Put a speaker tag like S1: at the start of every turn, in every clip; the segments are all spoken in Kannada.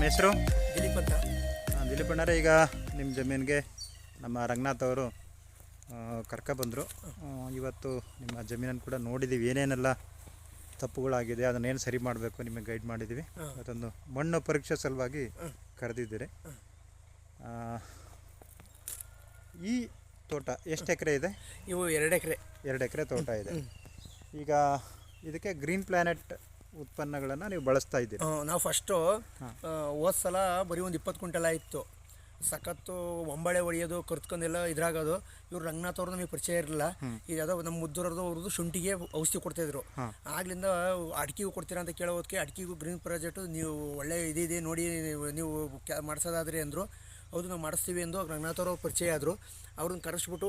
S1: ಹೆಸರು
S2: ದಿಲೀಪ್ ಅಂತ.
S1: ದಿಲೀಪ್ ಅಣ್ಣರೇ, ಈಗ ನಿಮ್ಮ ಜಮೀನಿಗೆ ನಮ್ಮ ರಂಗನಾಥ್ ಅವರು ಕರ್ಕೊಬಂದರು. ಇವತ್ತು ನಿಮ್ಮ ಜಮೀನನ್ನು ಕೂಡ ನೋಡಿದ್ದೀವಿ, ಏನೇನೆಲ್ಲ ತಪ್ಪುಗಳಾಗಿದೆ, ಅದನ್ನೇನು ಸರಿ ಮಾಡಬೇಕು ನಿಮಗೆ ಗೈಡ್ ಮಾಡಿದ್ದೀವಿ. ಅದೊಂದು ಮಣ್ಣು ಪರೀಕ್ಷೆ ಸಲುವಾಗಿ ಕರೆದಿದ್ದೀರಿ. ಈ ತೋಟ ಎಷ್ಟು ಎಕರೆ ಇದೆ?
S2: ಇವು 2 ಎಕರೆ.
S1: 2 ಎಕರೆ ತೋಟ ಇದೆ. ಈಗ ಇದಕ್ಕೆ ಗ್ರೀನ್ ಪ್ಲಾನೆಟ್ ಉತ್ಪನ್ನಗಳನ್ನು ನೀವು ಬಳಸ್ತಾ ಇದ್ದೀರಿ.
S2: ನಾವು ಫಸ್ಟು ಹೋದ ಸಲ ಬರೀ ಒಂದು 20 ಕ್ವಿಂಟಲ್ ಆಯಿತು. ಸಖತ್ತು ಒಂಬಳೆ ಹೊಡೆಯೋದು, ಕರ್ತ್ಕೊಂಡೆಲ್ಲ ಇದ್ರಾಗೋದು. ಇವ್ರು ರಂಗನಾಥ್ ಅವ್ರು ನಮಗೆ ಪರಿಚಯ ಇರಲಿಲ್ಲ. ಈಗ ಯಾವುದೋ ನಮ್ಮ ಮುದ್ದೂರದ್ದು ಅವ್ರದ್ದು ಶುಂಠಿಗೆ ಔಷಧಿ ಕೊಡ್ತಾಯಿದ್ರು. ಆಗ್ಲಿಂದ ಅಡಿಕೆಗೂ ಕೊಡ್ತೀರಾ ಅಂತ ಕೇಳೋದಕ್ಕೆ ಅಡಿಕೆಗೂ ಗ್ರೀನ್ ಪ್ರಾಜೆಕ್ಟು ನೀವು ಒಳ್ಳೆ ಇದಿದೆ ನೋಡಿ, ನೀವು ಮಾಡಿಸೋದಾದ್ರೆ ಅಂದರು. ಹೌದು, ನಾವು ಮಾಡಿಸ್ತೀವಿ ಎಂದು ರಂಗನಾಥ್ ಅವ್ರು ಪರಿಚಯ ಆದರು. ಅವ್ರನ್ನ ಕರೆಸ್ಬಿಟ್ಟು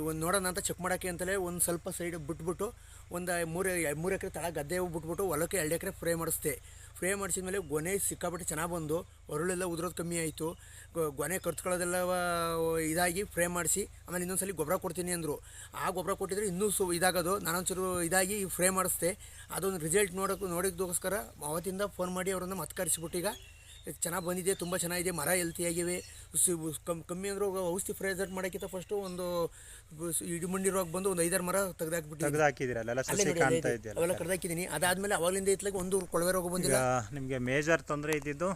S2: ಒಂದು ನೋಡೋಣ ಅಂತ ಚೆಕ್ ಮಾಡೋಕ್ಕೆ ಅಂತಲೇ ಒಂದು ಸ್ವಲ್ಪ ಸೈಡ್ ಬಿಟ್ಬಿಟ್ಟು ಒಂದು 3 ಎಕರೆ ತಳ ಗದ್ದೆ ಬಿಟ್ಬಿಟ್ಟು ಹೊಲಕ್ಕೆ 2 ಎಕರೆ ಫ್ರೈ ಮಾಡಿಸ್ದೆ. ಫ್ರೈ ಮಾಡಿಸಿದ್ಮೇಲೆ ಗೊನೆ ಸಿಕ್ಕಾಬಿಟ್ಟು ಚೆನ್ನಾಗಿ ಬಂದು, ಹೊರಳೆಲ್ಲ ಉದುರೋದು ಕಮ್ಮಿ ಆಯಿತು. ಗೊನೆ ಕರ್ತ್ಕೊಳ್ಳೋದೆಲ್ಲ ಇದಾಗಿ ಫ್ರೈ ಮಾಡಿಸಿ ಆಮೇಲೆ ಇನ್ನೊಂದ್ಸಲ ಗೊಬ್ಬರ ಕೊಡ್ತೀನಿ ಅಂದರು. ಆ ಗೊಬ್ಬರ ಕೊಟ್ಟಿದ್ರೆ ಇನ್ನೂ ಇದಾಗೋದು. ನಾನೊಂಚೂರು ಇದಾಗಿ ಫ್ರೈ ಮಾಡಿಸ್ದೆ. ಅದೊಂದು ರಿಸಲ್ಟ್ ನೋಡೋದಕ್ಕೋಸ್ಕರ ಅವತ್ತಿಂದ ಫೋನ್ ಮಾಡಿ ಅವ್ರನ್ನ ಮತ್ತೆ ಕರೆಸಿಬಿಟ್ಟು ಈಗ ಚೆನ್ನಾಗಿ ಬಂದಿದೆ, ತುಂಬ ಚೆನ್ನಾಗಿದೆ, ಮರ ಹೆಲ್ತಿಯಾಗಿವೆ. ಕಮ್ಮಿ ಅಂದರೂ ಔಷಧಿ ಫ್ರೈಸೆಟ್ ಮಾಡೋಕ್ಕಿಂತ ಫಸ್ಟು ಒಂದು ಇಡಿಮಂಡಿ ರೋಗ ಬಂದು ಒಂದು 5-6 ಮರ ಅವೆಲ್ಲ ಕಡ್ದಾಕಿದ್ದೀನಿ. ಅದಾದಮೇಲೆ ಅವಾಗಲಿಂದ ಇತ್ಲಾಗ ಒಂದು ಕೊಳವೆ ರೋಗ ಬಂದಿಲ್ಲ.
S1: ನಿಮಗೆ ಮೇಜರ್ ತೊಂದರೆ ಇದ್ದಿದ್ದು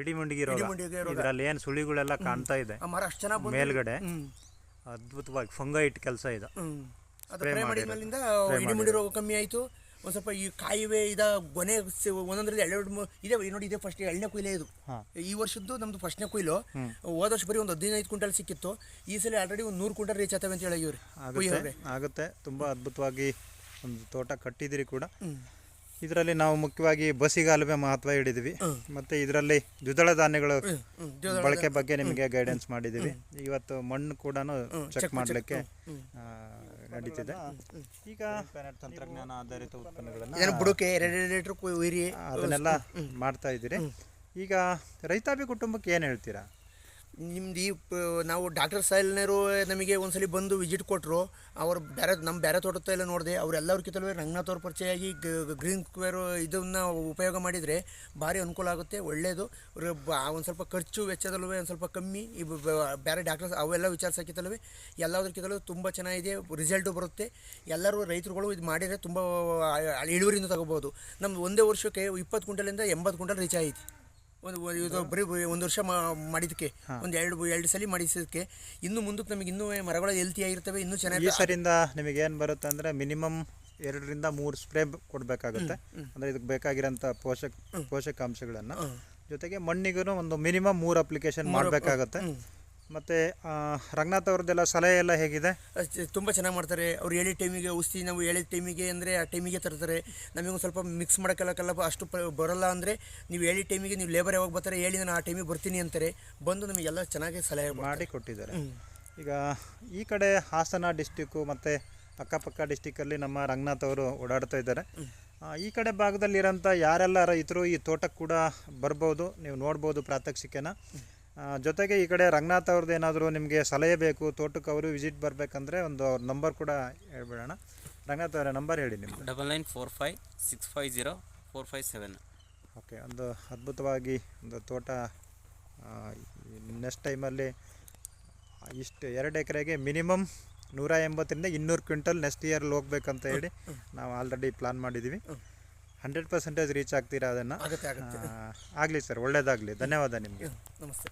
S1: ಇಡಿಮಂಡಿಗೆ ರೋಗ. ಇದರಲ್ಲಿ ಏನು ಸುಳಿಗಳೆಲ್ಲ ಕಾಣ್ತಾ ಇದೆ,
S2: ಮರ ಅಷ್ಟು ಚೆನ್ನಾಗಿ
S1: ಮೇಲ್ಗಡೆ ಅದ್ಭುತವಾಗಿ ಫಂಗೈಟ್ ಕೆಲಸ ಇದೆ.
S2: ಅದು ಫ್ರೈ ಮಾಡಿದ್ಮೇಲಿಂದ ಇಡಿಮಂಡಿ ರೋಗ ಕಮ್ಮಿ ಆಯಿತು. ಒಂದು ಸ್ವಲ್ಪ ಈ ಕಾಯಿವೆ ಗೊನೆ ಒಂದೊಂದರಲ್ಲಿ 2 ಇದೆ ನೋಡಿ. ಇದೆ ಫಸ್ಟ್ 2ನೇ ಕೊಯ್ಲೆ ಇದು. ಈ ವರ್ಷದ್ದು ನಮ್ಮದು ಫಸ್ಟ್ನೇ ಕೊಯ್ಲು. ಹೋದ ವರ್ಷ ಬರೀ ಒಂದು 15 ಕ್ವಿಂಟಲ್ ಸಿಕ್ಕಿತ್ತು. ಈ ಸಲ ಆಲ್ರೆಡಿ ಒಂದು 100 ಕ್ವಿಂಟಲ್ ರೀಚ್ ಆಗ್ತವೆ ಅಂತ ಹೇಳಿವ್ರಿ.
S1: ಆಗುತ್ತೆ. ತುಂಬ ಅದ್ಭುತವಾಗಿ ಒಂದು ತೋಟ ಕಟ್ಟಿದಿರಿ ಕೂಡ. ಇದರಲ್ಲಿ ನಾವು ಮುಖ್ಯವಾಗಿ ಬಸಿಗಾಲುವೆ ಮಹತ್ವ ಹಿಡಿದ್ವಿ. ಮತ್ತು ಇದರಲ್ಲಿ ದ್ವಿದಳ ಧಾನ್ಯಗಳು ಬಳಕೆ ಬಗ್ಗೆ ನಿಮಗೆ ಗೈಡೆನ್ಸ್ ಮಾಡಿದ್ದೀವಿ. ಇವತ್ತು ಮಣ್ಣು ಕೂಡ ಚೆಕ್ ಮಾಡಲಿಕ್ಕೆ ನಡೀತಿದೆ. ಈಗ ತಂತ್ರಜ್ಞಾನ ಆಧಾರಿತ ಉತ್ಪನ್ನಗಳನ್ನು
S2: ಬುಡಕ್ಕೆ 2 ಲೀಟರ್
S1: ಅದನ್ನೆಲ್ಲ ಮಾಡ್ತಾ ಇದ್ದೀರಿ. ಈಗ ರೈತಾಪಿ ಕುಟುಂಬಕ್ಕೆ ಏನು ಹೇಳ್ತೀರಾ?
S2: ನಿಮ್ದು ನಾವು ಡಾಕ್ಟರ್ ಸಾಯಿಲ್ನವರು ನಮಗೆ ಒಂದ್ಸಲಿ ಬಂದು ವಿಸಿಟ್ ಕೊಟ್ಟರು. ಅವರು ಬೇರೆ ತೋಟದ ಎಲ್ಲ ನೋಡಿದೆ. ಅವರೆಲ್ಲರಿಗಿಂತಲೂ ರಂಗನಾಥ್ ಅವ್ರ ಪರಿಚಯ ಆಗಿ ಗ್ರೀನ್ ಸ್ಕ್ವೇರು ಇದನ್ನು ಉಪಯೋಗ ಮಾಡಿದರೆ ಭಾರಿ ಅನುಕೂಲ ಆಗುತ್ತೆ, ಒಳ್ಳೆಯದು. ಒಂದು ಸ್ವಲ್ಪ ಖರ್ಚು ವೆಚ್ಚದಲ್ಲೂ ಒಂದು ಸ್ವಲ್ಪ ಕಮ್ಮಿ. ಈ ಬೇರೆ ಡಾಕ್ಟರ್ಸ್ ಅವೆಲ್ಲ ವಿಚಾರಿಸೋಕ್ಕಿಂತಲೂ ಎಲ್ಲದಕ್ಕಿಂತಲೂ ತುಂಬ ಚೆನ್ನಾಗಿದೆ, ರಿಸಲ್ಟು ಬರುತ್ತೆ. ಎಲ್ಲರೂ ರೈತರುಗಳು ಇದು ಮಾಡಿದರೆ ತುಂಬ ಇಳುವರಿಯಿಂದ ತಗೋಬೋದು. ನಮ್ದು ಒಂದೇ ವರ್ಷಕ್ಕೆ 20 ಕ್ವಿಂಟಲಿಂದ 80 ಕ್ವಿಂಟಲ್ ರೀಚ್ ಆಯಿತು. ಇದು ಬರೀ 1 ವರ್ಷ ಮಾಡಿದ್ದಕ್ಕೆ, ಒಂದು 2 ಸಲ ಮಾಡಿಸೋದಕ್ಕೆ. ಇನ್ನು ಮುಂದಕ್ಕೆ ನಮಗೆ ಇನ್ನೂ ಮರಗಳು ಹೆಲ್ತಿಯಾಗಿರ್ತವೆ, ಇನ್ನೂ ಚೆನ್ನಾಗಿ.
S1: ಈ ಸರಿಂದ ನಿಮಗೆ ಏನು ಬರುತ್ತೆ ಅಂದರೆ ಮಿನಿಮಮ್ 2 ರಿಂದ 3 ಸ್ಪ್ರೇ ಕೊಡಬೇಕಾಗುತ್ತೆ. ಅಂದರೆ ಇದಕ್ಕೆ ಬೇಕಾಗಿರೋಂಥ ಪೋಷಕಾಂಶಗಳನ್ನು, ಜೊತೆಗೆ ಮಣ್ಣಿಗೂ ಒಂದು ಮಿನಿಮಮ್ 3 ಅಪ್ಲಿಕೇಶನ್ ಮಾಡಬೇಕಾಗುತ್ತೆ. ಮತ್ತು ರಂಗನಾಥ್ ಅವ್ರದ್ದೆಲ್ಲ ಸಲಹೆ ಎಲ್ಲ ಹೇಗಿದೆ?
S2: ತುಂಬ ಚೆನ್ನಾಗಿ ಮಾಡ್ತಾರೆ. ಅವ್ರು ಹೇಳಿದ ಟೈಮಿಗೆ ಔಷಧಿ ನಾವು ಹೇಳಿದ ಟೈಮಿಗೆ ಅಂದರೆ ಆ ಟೈಮಿಗೆ ತರ್ತಾರೆ. ನಮಗೆ ಒಂದು ಸ್ವಲ್ಪ ಮಿಕ್ಸ್ ಮಾಡೋಕ್ಕೆಲ್ಲ ಅಷ್ಟು ಬರೋಲ್ಲ ಅಂದರೆ ನೀವು ಹೇಳಿದ ಟೈಮಿಗೆ ನೀವು ಲೇಬರ್ ಯಾವಾಗ ಬರ್ತಾರೆ ಹೇಳಿ, ನಾನು ಆ ಟೈಮಿಗೆ ಬರ್ತೀನಿ ಅಂತಾರೆ. ಬಂದು ನಮಗೆಲ್ಲ ಚೆನ್ನಾಗಿ ಸಲಹೆ
S1: ಮಾಡಿ ಕೊಟ್ಟಿದ್ದಾರೆ. ಈಗ ಈ ಕಡೆ ಹಾಸನ ಡಿಸ್ಟಿಕ್ಕು ಮತ್ತು ಅಕ್ಕಪಕ್ಕ ಡಿಸ್ಟಿಕ್ಕಲ್ಲಿ ನಮ್ಮ ರಂಗನಾಥ್ ಅವರು ಓಡಾಡ್ತಾ ಇದ್ದಾರೆ. ಈ ಕಡೆ ಭಾಗದಲ್ಲಿರೋಂಥ ಯಾರೆಲ್ಲ ರೈತರು ಈ ತೋಟಕ್ಕೆ ಕೂಡ ಬರ್ಬೋದು, ನೀವು ನೋಡ್ಬೋದು ಪ್ರಾತ್ಯಕ್ಷಿಕೆನ. ಜೊತೆಗೆ ಈ ಕಡೆ ರಂಗನಾಥ್ ಅವ್ರದ್ದು ಏನಾದರೂ ನಿಮಗೆ ಸಲಹೆ ಬೇಕು, ತೋಟಕ್ಕೆ ಅವರು ವಿಸಿಟ್ ಬರಬೇಕಂದ್ರೆ ಒಂದು ಅವ್ರ ನಂಬರ್ ಕೂಡ ಹೇಳ್ಬಿಡೋಣ. ರಂಗನಾಥ್ ಅವರ ನಂಬರ್ ಹೇಳಿ ನಿಮ್ಮದು.
S3: 9945650457.
S1: ಓಕೆ, ಒಂದು ಅದ್ಭುತವಾಗಿ ಒಂದು ತೋಟ. ನೆಕ್ಸ್ಟ್ ಟೈಮಲ್ಲಿ ಇಷ್ಟು 2 ಎಕರೆಗೆ ಮಿನಿಮಮ್ 180 ರಿಂದ 200 ಕ್ವಿಂಟಲ್ ನೆಕ್ಸ್ಟ್ ಇಯರಲ್ಲಿ ಹೋಗ್ಬೇಕಂತ ಹೇಳಿ ನಾವು ಆಲ್ರೆಡಿ ಪ್ಲಾನ್ ಮಾಡಿದ್ದೀವಿ. 100% ರೀಚ್ ಆಗ್ತೀರಾ ಅದನ್ನು? ಆಗಲಿ ಸರ್, ಒಳ್ಳೆಯದಾಗಲಿ. ಧನ್ಯವಾದ ನಿಮಗೆ.
S2: ನಮಸ್ತೆ.